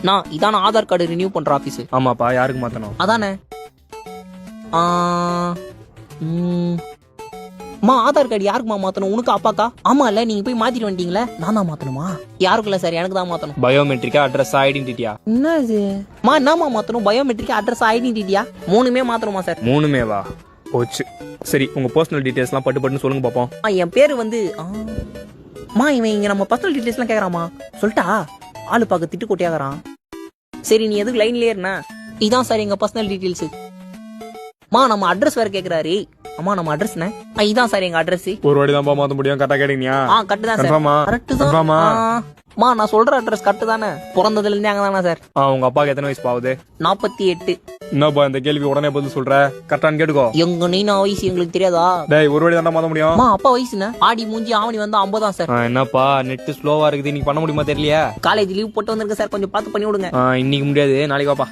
நான் இதான Aadhaar card renew பண்ற ஆபீஸ். ஆமாப்பா, யாருக்கு மாத்தணும்? அதானே. மா ஆதார் கார்டு யாருக்குமா மாத்தணும்? உனக்கு அப்பாக்கா? ஆமா இல்ல, நீங்க போய் மாத்திட்டு வந்துட்டீங்களே, நான் தான் மாத்தணுமா? யாருக்குள்ள சார், எனக்கு தான் மாத்தணும். பயோமெட்ரிக்கா, அட்ரஸ், ஐடென்டிட்டியா? என்ன இது மா, என்னமா மாத்தணும்? பயோமெட்ரிக், அட்ரஸ், ஐடென்டிட்டியா? மூணுமே மாத்தணுமா சார்? மூணுமே வா போச்சு. சரி, உங்க பர்சனல் டீடைல்ஸ்லாம் பட்டு சொல்லுங்க பாப்போம். என் பேரு வந்து மா, இவன் இங்க நம்ம பர்சனல் டீடைல்ஸ்லாம் கேக்குறாமா? சொல்லிட்டா ஆளு பார்க்க திட்டு கொட்டியாகறான். சரி, நீ எதுக்கு லைன்லயே இருனா? இதான் சார் எங்க பர்சனல் டீடைல்ஸ். மா, நம்ம அட்ரஸ் வேற கேக்குறாரு. அம்மா, நம்ம அட்ரஸ் என்ன? இதான் சார் எங்க அட்ரஸ். ஒரு வாட்டி தான் மாத்த முடியும். கரெக்டா கேட்டீங்க? கரெக்ட் தான் சார். கரெக்ட் தான். மா, நான் சொல்ற அட்ரஸ் கரெக்ட் தானே? பிறந்ததுல இருந்தே அங்க தானே சார். உங்க அப்பாக்கு எத்தனை வயசு ஆகுது? 48. என்னப்பா இந்த கேள்வி உடனே பதில் சொல்ற? கரெக்டான்னு கேட்டுக்கோ. எங்க நீனா வயசு எங்களுக்கு தெரியாதா? டேய், ஒரு வாட்டி தான் மாத்த முடியும். மா, அப்பா வயசு என்ன? ஆடி மூஞ்சி ஆவணி வந்து 50 தான் சார். என்னப்பா நெட் ஸ்லோவா இருக்குது, இன்னைக்கு பண்ண முடியுமா தெரியலையா? காலேஜ் லீவ் போட்டு வந்திருக்க சார், கொஞ்சம் பார்த்து பண்ணி விடுங்க. இன்னைக்கு முடியாது, நாளைக்கு வாப்பா.